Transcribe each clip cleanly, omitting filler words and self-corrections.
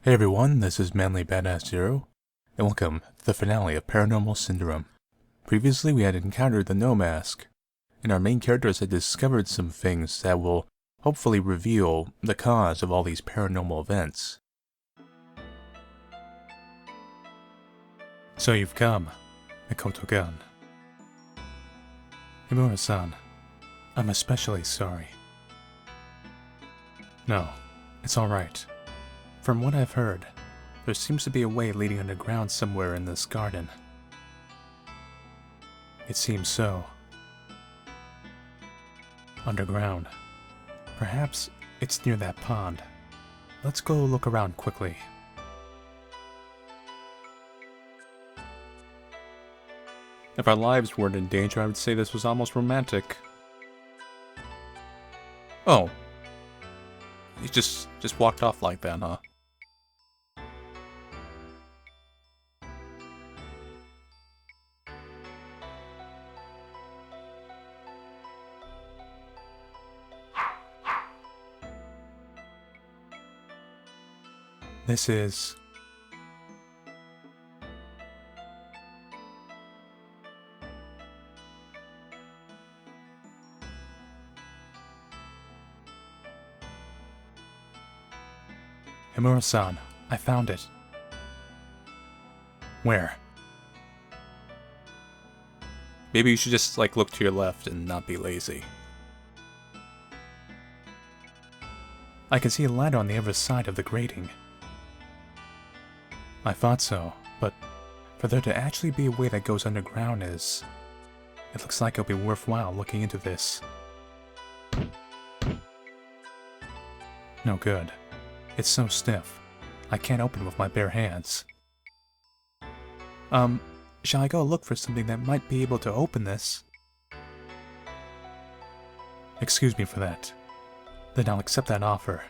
Hey everyone, this is Manly Badass Zero, and welcome to the finale of Paranormal Syndrome. Previously, we had encountered the No Mask, and our main characters had discovered some things that will hopefully reveal the cause of all these paranormal events. So you've come, Mikoto-gun. Himura-san, I'm especially sorry. No, it's alright. From what I've heard, there seems to be a way leading underground somewhere in this garden. It seems so. Underground. Perhaps it's near that pond. Let's go look around quickly. If our lives weren't in danger, I would say this was almost romantic. Oh. You just walked off like that, huh? This is... Himura-san, I found it. Where? Maybe you should just, look to your left and not be lazy. I can see a ladder on the other side of the grating. I thought so, but for there to actually be a way that goes underground is... It looks like it'll be worthwhile looking into this. No good. It's so stiff. I can't open it with my bare hands. Shall I go look for something that might be able to open this? Excuse me for that. Then I'll accept that offer.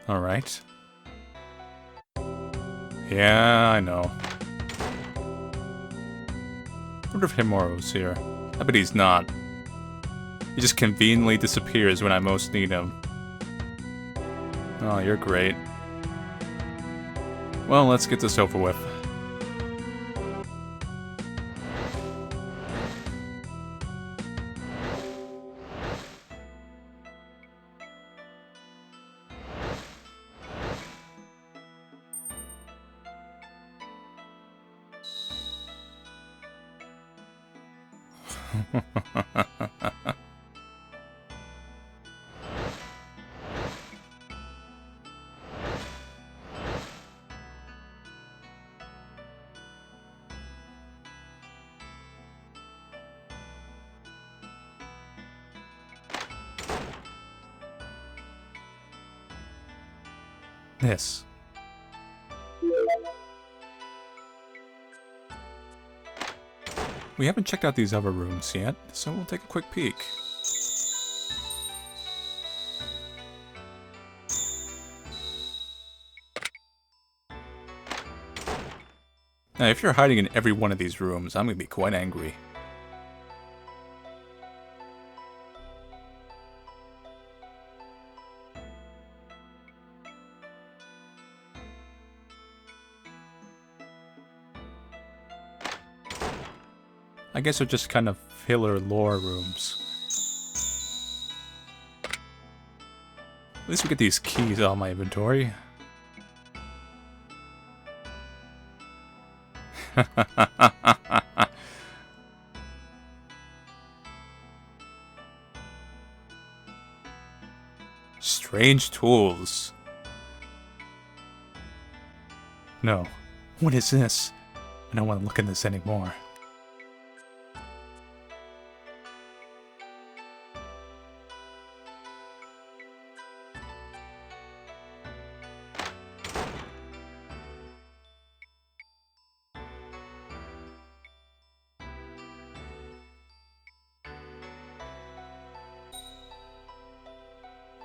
Alright. Yeah, I know. Wonder if Himura's here. I bet he's not. He just conveniently disappears when I most need him. Oh, you're great. Well, let's get this over with. This. We haven't checked out these other rooms yet, so we'll take a quick peek. Now, if you're hiding in every one of these rooms, I'm gonna be quite angry. I guess they're just kind of filler lore rooms. At least we get these keys out of my inventory. Strange tools. No. What is this? I don't want to look at this anymore.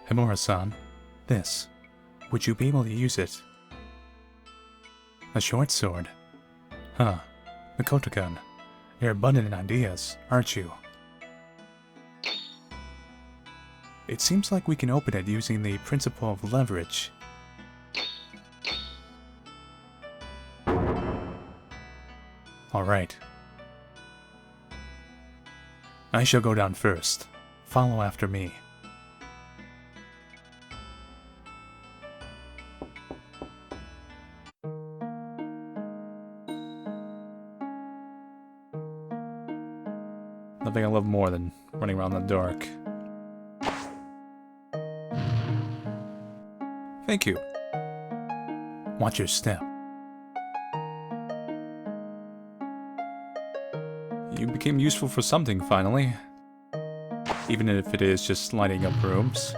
Himura-san, this. Would you be able to use it? A short sword? Huh. Mikoto-gun, you're abundant in ideas, aren't you? It seems like we can open it using the principle of leverage. Alright. I shall go down first. Follow after me. Nothing I love more than running around in the dark. Thank you. Watch your step. You became useful for something, finally. Even if it is just lighting up rooms.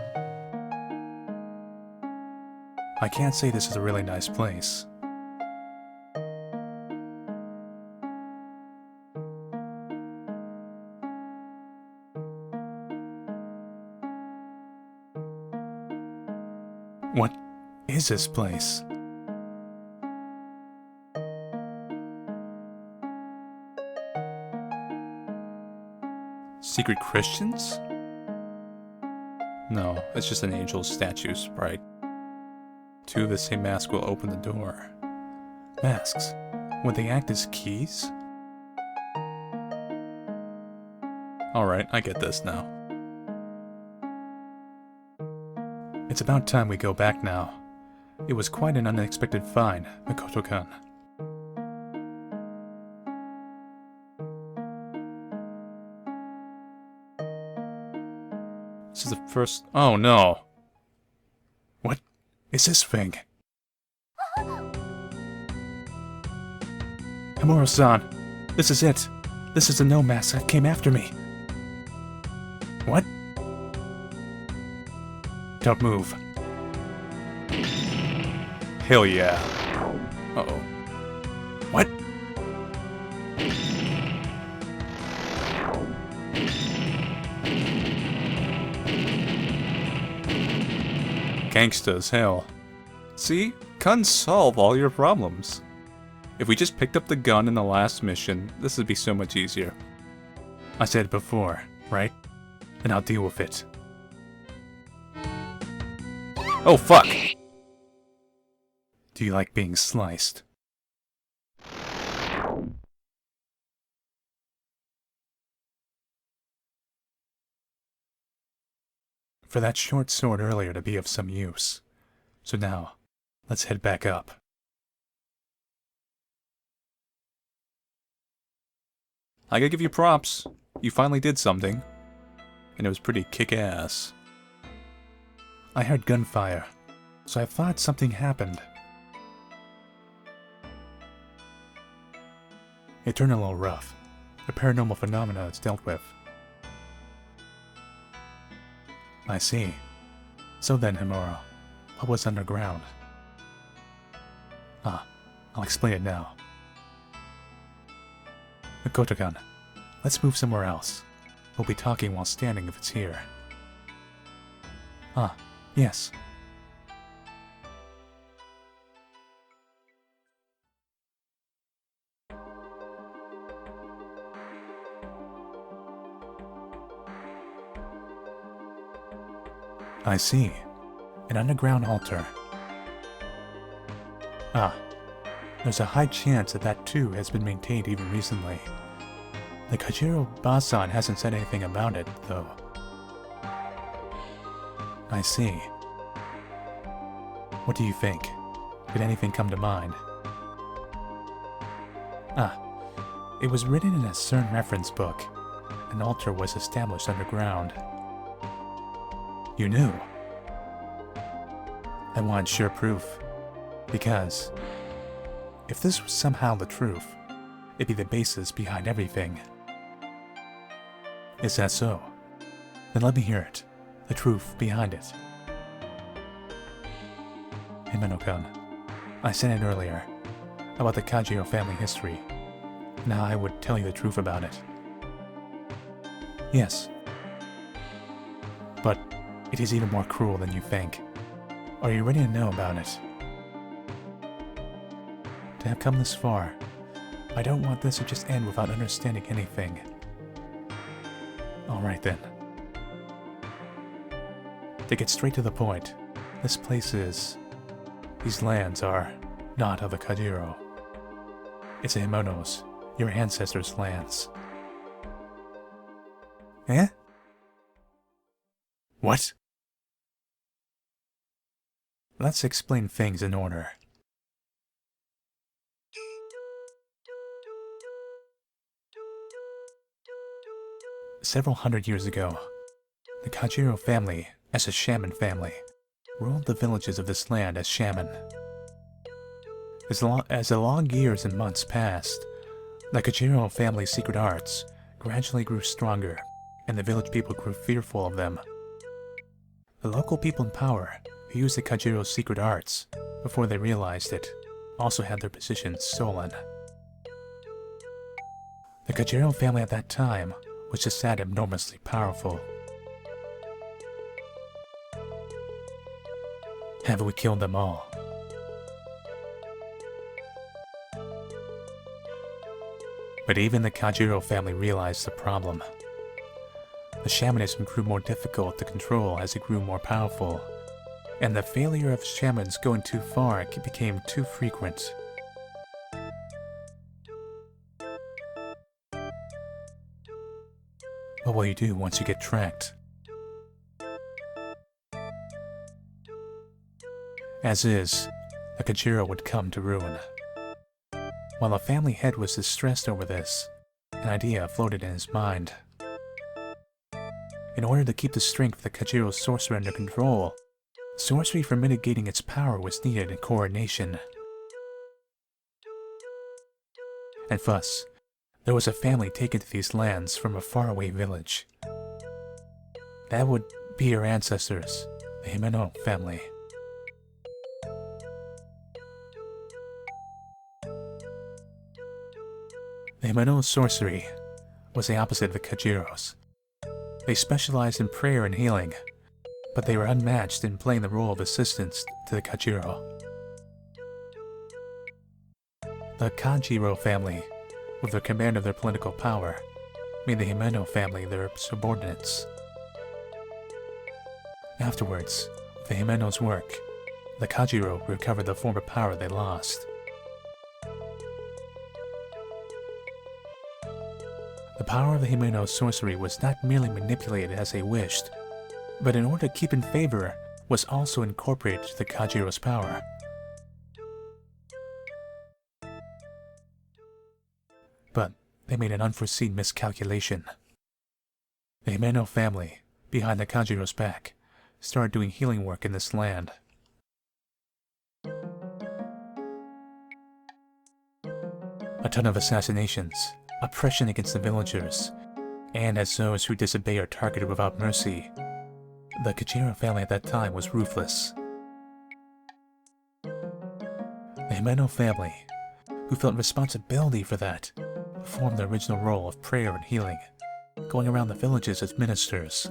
I can't say this is a really nice place. What is this place? Secret Christians? No, it's just an angel statue sprite. Two of the same mask will open the door. Masks? Would they act as keys? Alright, I get this now. It's about time we go back now. It was quite an unexpected find, Makoto-kun. This is the first... Oh no! What is this thing? Himuro-san! This is it! This is the no mask that came after me! What? Don't move. Hell yeah. Uh-oh. What? Gangsta as hell. See? Guns solve all your problems. If we just picked up the gun in the last mission, this would be so much easier. I said it before, right? Then I'll deal with it. Oh, fuck! Do you like being sliced? For that short sword earlier to be of some use. So now, let's head back up. I gotta give you props. You finally did something. And it was pretty kick-ass. I heard gunfire, so I thought something happened. It turned a little rough. A paranormal phenomena it's dealt with. I see. So then, Himuro, what was underground? I'll explain it now. Makoto-kun, let's move somewhere else. We'll be talking while standing if it's here. Yes. I see. An underground altar. There's a high chance that too has been maintained even recently. The Kajiro-Basan hasn't said anything about it, though. I see. What do you think? Did anything come to mind? It was written in a CERN reference book. An altar was established underground. You knew? I wanted sure proof. Because if this was somehow the truth, it'd be the basis behind everything. Is that so? Then let me hear it. The truth behind it. Himuro-kun, I said it earlier, about the Kajiro family history. Now I would tell you the truth about it. Yes. But it is even more cruel than you think. Are you ready to know about it? To have come this far, I don't want this to just end without understanding anything. Alright then. To get straight to the point, these lands are not of the Kajiro. It's the Himonos, your ancestors' lands. Eh? What? Let's explain things in order. Several hundred years ago, the Kajiro family, as a shaman family, ruled the villages of this land as shaman. As the long years and months passed, the Kajiro family's secret arts gradually grew stronger, and the village people grew fearful of them. The local people in power, who used the Kajiro's secret arts before they realized it, also had their positions stolen. The Kajiro family at that time was just that enormously powerful. Have we killed them all? But even the Kajiro family realized the problem. The shamanism grew more difficult to control as it grew more powerful, and the failure of shamans going too far became too frequent. What will you do once you get tracked? As is, the Kajiro would come to ruin. While the family head was distressed over this, an idea floated in his mind. In order to keep the strength of the Kajiro's sorcerer under control, sorcery for mitigating its power was needed in coordination. And thus, there was a family taken to these lands from a faraway village. That would be your ancestors, the Himeno family. The Himeno's sorcery was the opposite of the Kajiro's. They specialized in prayer and healing, but they were unmatched in playing the role of assistants to the Kajiro. The Kajiro family, with the command of their political power, made the Himeno family their subordinates. Afterwards, with the Himeno's work, the Kajiro recovered the former power they lost. The power of the Himeno's sorcery was not merely manipulated as they wished, but in order to keep in favor, was also incorporated to the Kajiro's power. But they made an unforeseen miscalculation. The Himeno family, behind the Kajiro's back, started doing healing work in this land. A ton of assassinations, oppression against the villagers, and as those who disobey are targeted without mercy. The Kajiro family at that time was ruthless. The Himeno family, who felt responsibility for that, performed the original role of prayer and healing, going around the villages as ministers.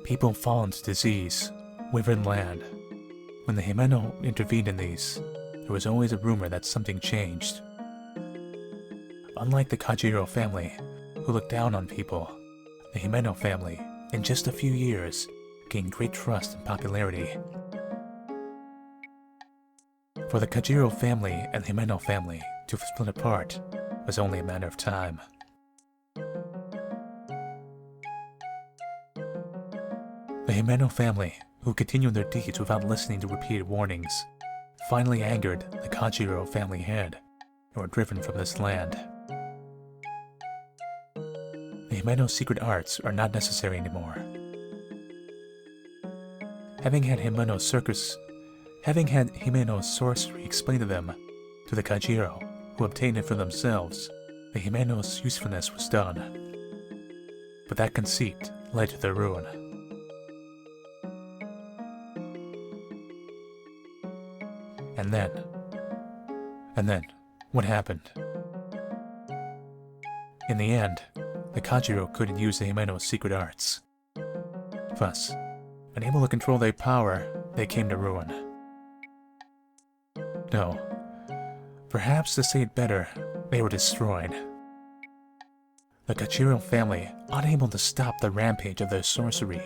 People fallen to disease, withered land. When the Himeno intervened in these, there was always a rumor that something changed. Unlike the Kajiro family, who looked down on people, the Himeno family, in just a few years, gained great trust and popularity. For the Kajiro family and the Himeno family to split apart was only a matter of time. The Himeno family, who continued their deeds without listening to repeated warnings, finally angered the Kajiro family head and were driven from this land. The Himeno's secret arts are not necessary anymore. Having had Himeno's sorcery explained to them, to the Kajiro, who obtained it for themselves, the Himeno's usefulness was done. But that conceit led to their ruin. And then, what happened? In the end, the Kajiro couldn't use the Himeno's secret arts. Thus, unable to control their power, they came to ruin. No, perhaps to say it better, they were destroyed. The Kachiro family, unable to stop the rampage of their sorcery,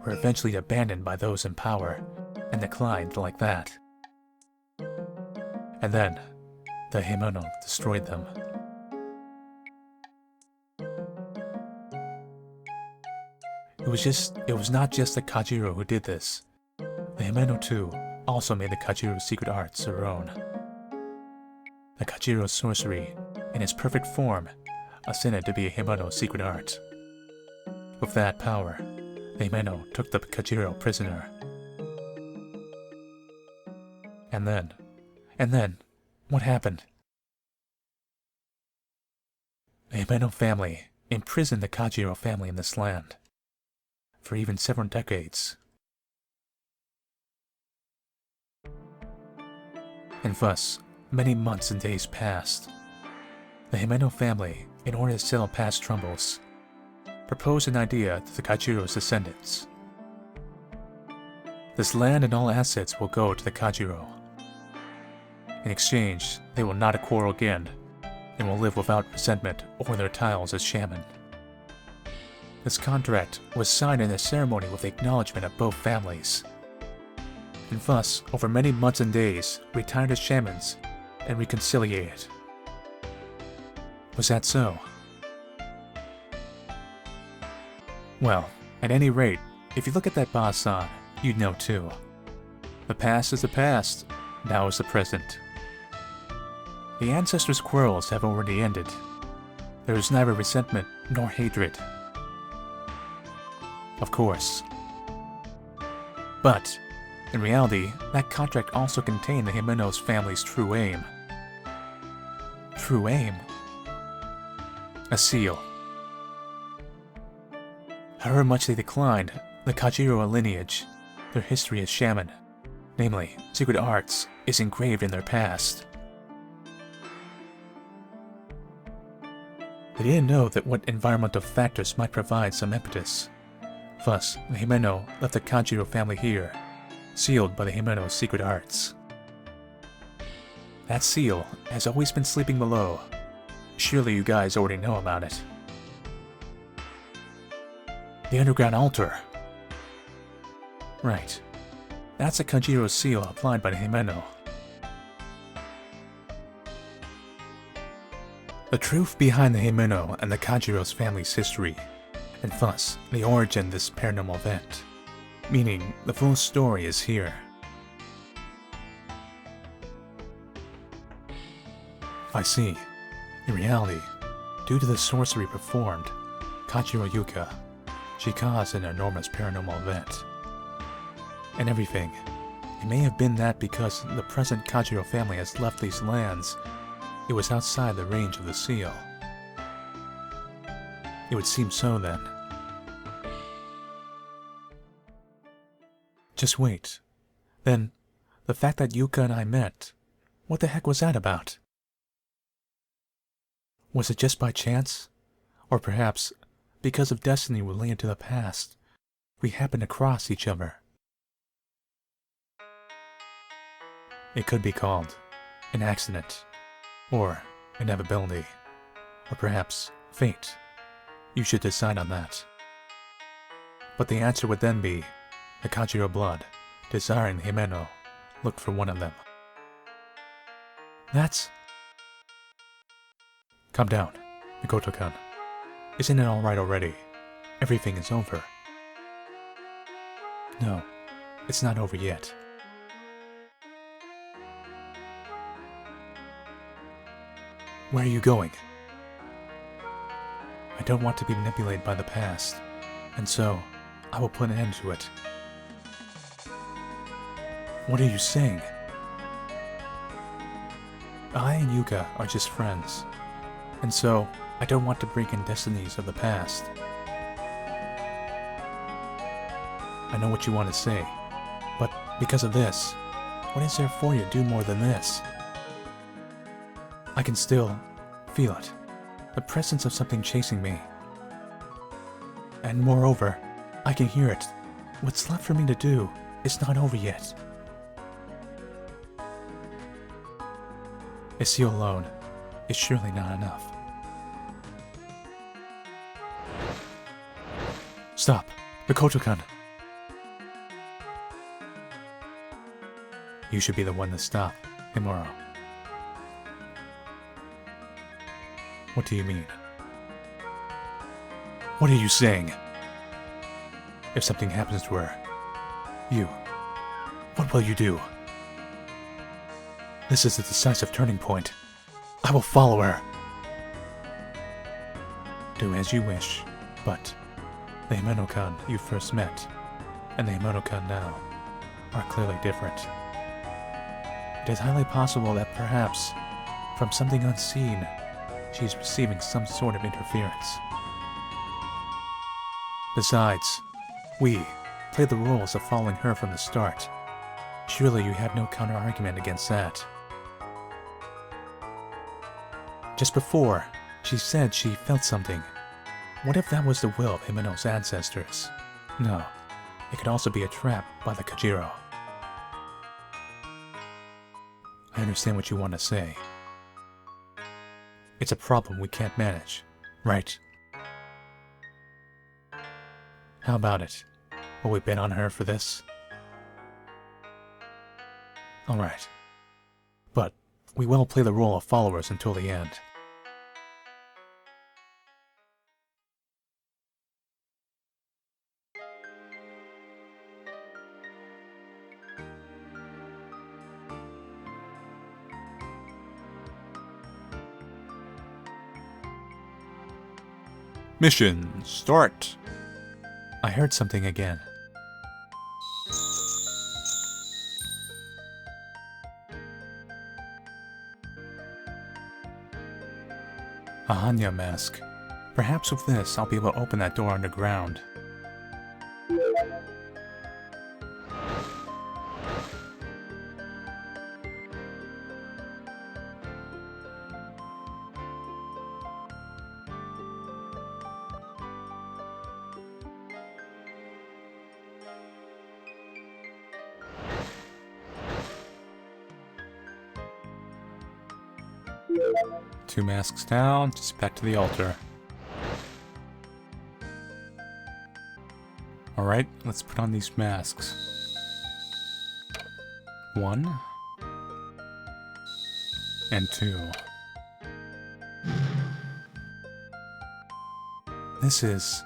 were eventually abandoned by those in power, and declined like that. And then, the Himeno destroyed them. It was not just the Kajiro who did this. The Himeno too also made the Kajiro's secret arts their own. The Kajiro's sorcery, in its perfect form, ascended to be a Himeno's secret art. With that power, the Himeno took the Kajiro prisoner. And then, what happened? The Himeno family imprisoned the Kajiro family in this land for even several decades. And thus, many months and days passed. The Himeno family, in order to settle past troubles, proposed an idea to the Kajiro's descendants. This land and all assets will go to the Kajiro. In exchange, they will not quarrel again, and will live without resentment or their titles as shaman. This contract was signed in a ceremony with the acknowledgement of both families. And thus, over many months and days, retired as shamans and reconciliated. Was that so? Well, at any rate, if you look at that Ba-san, you'd know too. The past is the past, now is the present. The ancestors' quarrels have already ended. There is neither resentment nor hatred. Of course. But, in reality, that contract also contained the Himeno's family's true aim. True aim? A seal. However much they declined, the Kajiro lineage, their history as shaman, namely, secret arts, is engraved in their past. They didn't know that what environmental factors might provide some impetus. Thus, the Himeno left the Kajiro family here, sealed by the Himeno's secret arts. That seal has always been sleeping below. Surely you guys already know about it. The underground altar. Right. That's a Kajiro seal applied by the Himeno. The truth behind the Himeno and the Kajiro's family's history, and thus the origin of this paranormal event, meaning the full story is here. I see. In reality, due to the sorcery performed, Kajiro Yuka, she caused an enormous paranormal event. And everything. It may have been that because the present Kajiro family has left these lands, it was outside the range of the seal. It would seem so then. Just wait. Then, the fact that Yuka and I met, what the heck was that about? Was it just by chance? Or perhaps, because of destiny related to the past, we happened to cross each other? It could be called an accident, or inevitability, or perhaps fate. You should decide on that. But the answer would then be the Kajiro blood, desiring the Himeno, looked for one of them. That's... Calm down, Mikoto-kun. Isn't it alright already? Everything is over. No, it's not over yet. Where are you going? I don't want to be manipulated by the past, and so I will put an end to it. What are you saying? I and Yuka are just friends, and so I don't want to break in destinies of the past. I know what you want to say, but because of this, what is there for you to do more than this? I can still feel it, the presence of something chasing me. And moreover, I can hear it. What's left for me to do is not over yet. A seal alone is surely not enough. Stop! Mikoto-kun! You should be the one to stop, Himuro. What do you mean? What are you saying? If something happens to her, what will you do? This is a decisive turning point. I will follow her. Do as you wish, but the Himeno-kun you first met and the Himeno-kun now are clearly different. It is highly possible that perhaps, from something unseen, she is receiving some sort of interference. Besides, we played the roles of following her from the start. Surely you have no counter-argument against that. Just before, she said she felt something. What if that was the will of Himeno's ancestors? No, it could also be a trap by the Kajiro. I understand what you want to say. It's a problem we can't manage, right? How about it? Will we bet on her for this? Alright. But we will play the role of followers until the end. Mission start! I heard something again. A Hanya mask. Perhaps with this, I'll be able to open that door underground. Two masks down, just back to the altar. Alright, let's put on these masks. 1 and 2. This is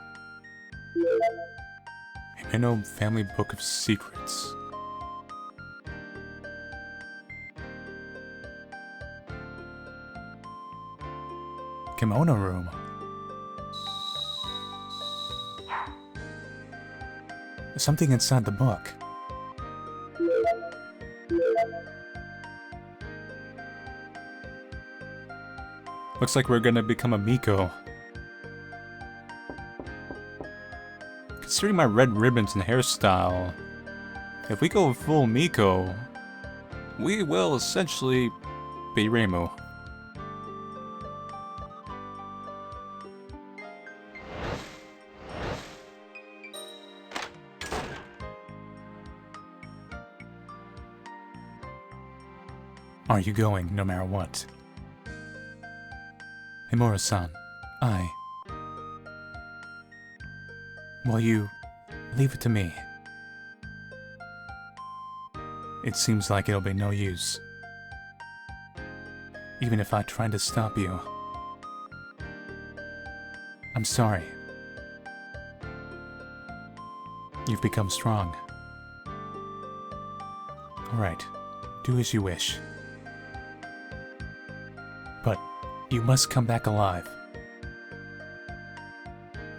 Himeno Family Book of Secrets. Kimono room. There's something inside the book. Looks like we're gonna become a Miko. Considering my red ribbons and hairstyle, if we go full Miko, we will essentially be Reimu. Are you going, no matter what? Himura-san, Will you leave it to me? It seems like it'll be no use. Even if I tried to stop you. I'm sorry. You've become strong. Alright, do as you wish. But you must come back alive.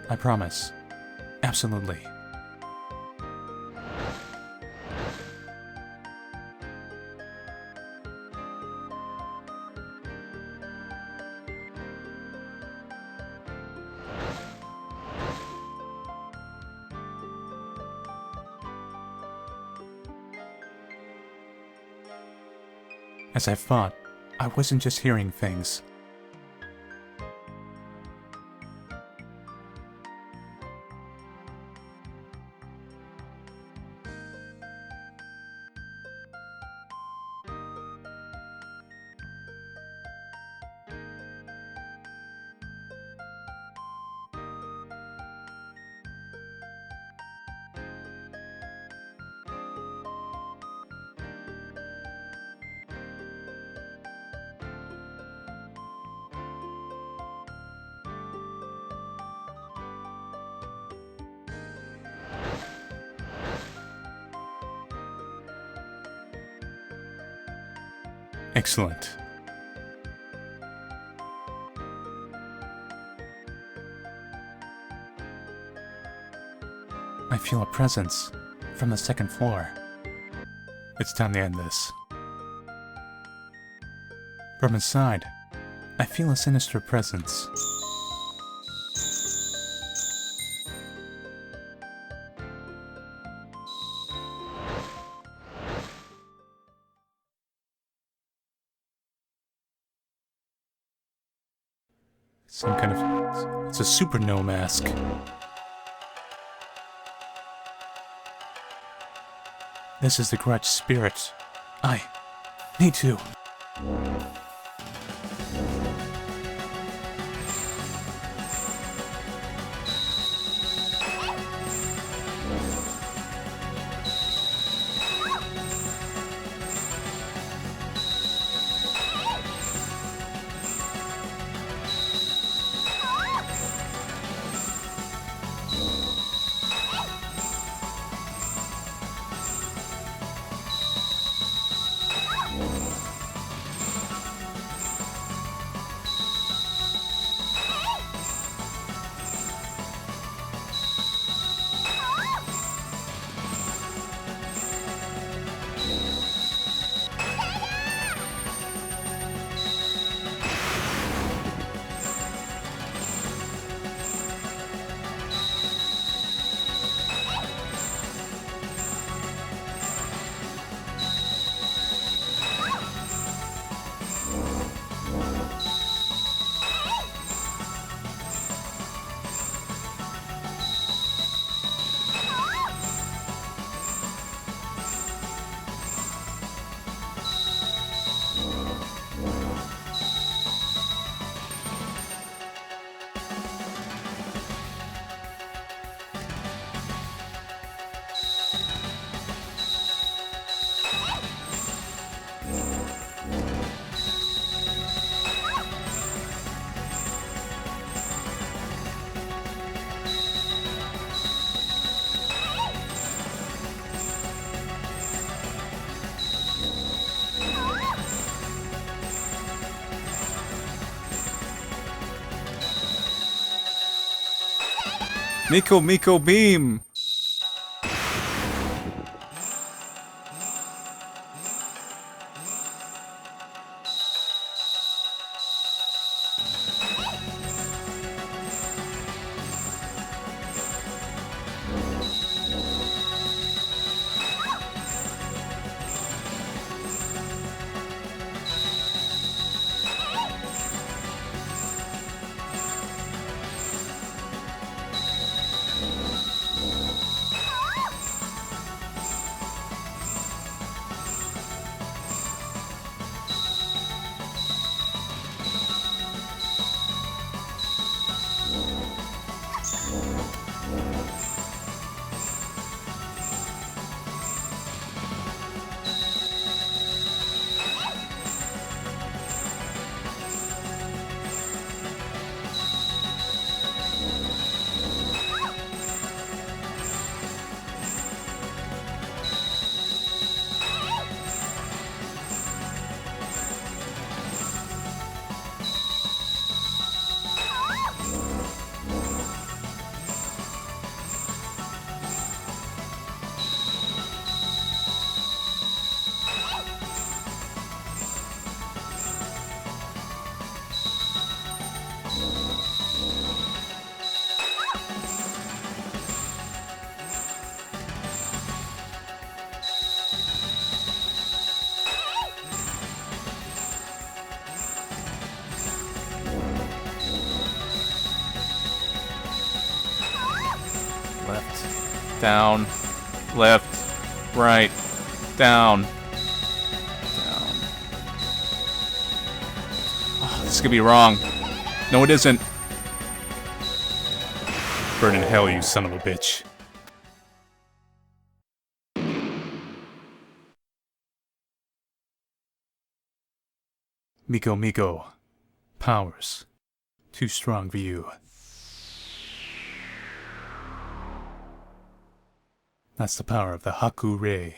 I promise. Absolutely. As I thought, I wasn't just hearing things. Excellent. I feel a presence from the second floor. It's time to end this. From inside, I feel a sinister presence. Some kind of... It's a super no mask. This is the grudge spirit. I need to. Miko beam! Left, down, left, right, down, down. Oh, this could be wrong. No, it isn't. Burn in hell, you son of a bitch. Miko. Powers. Too strong for you. That's the power of the Haku Ray.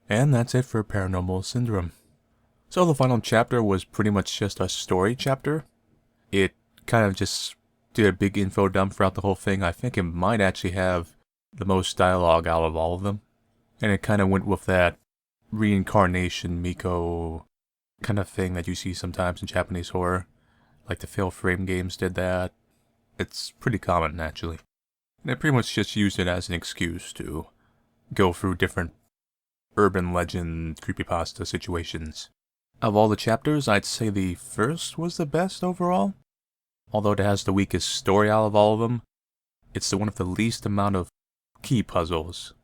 And that's it for Paranormal Syndrome. So the final chapter was pretty much just a story chapter. It kind of just did a big info dump throughout the whole thing. I think it might actually have the most dialogue out of all of them. And it kind of went with that reincarnation Miko kind of thing that you see sometimes in Japanese horror. Like the Fail Frame games did that. It's pretty common, actually. And I pretty much just used it as an excuse to go through different urban legend creepypasta situations. Of all the chapters, I'd say the first was the best overall. Although it has the weakest story out of all of them, it's the one with the least amount of key puzzles.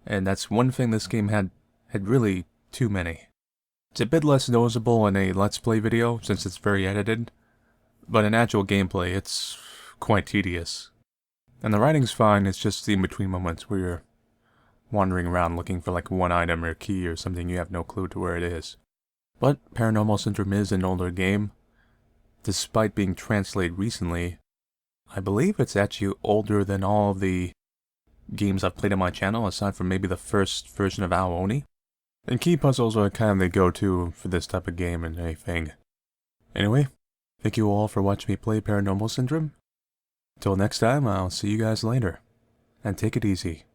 And that's one thing this game had really too many. It's a bit less noticeable in a Let's Play video since it's very edited, but in actual gameplay it's quite tedious. And the writing's fine, it's just the in-between moments where you're wandering around looking for like one item or key or something you have no clue to where it is. But Paranormal Syndrome is an older game. Despite being translated recently, I believe it's actually older than all of the games I've played on my channel, aside from maybe the first version of Aoni. And key puzzles are kind of the go-to for this type of game and anything. Anyway, thank you all for watching me play Paranormal Syndrome. Till next time, I'll see you guys later. And take it easy.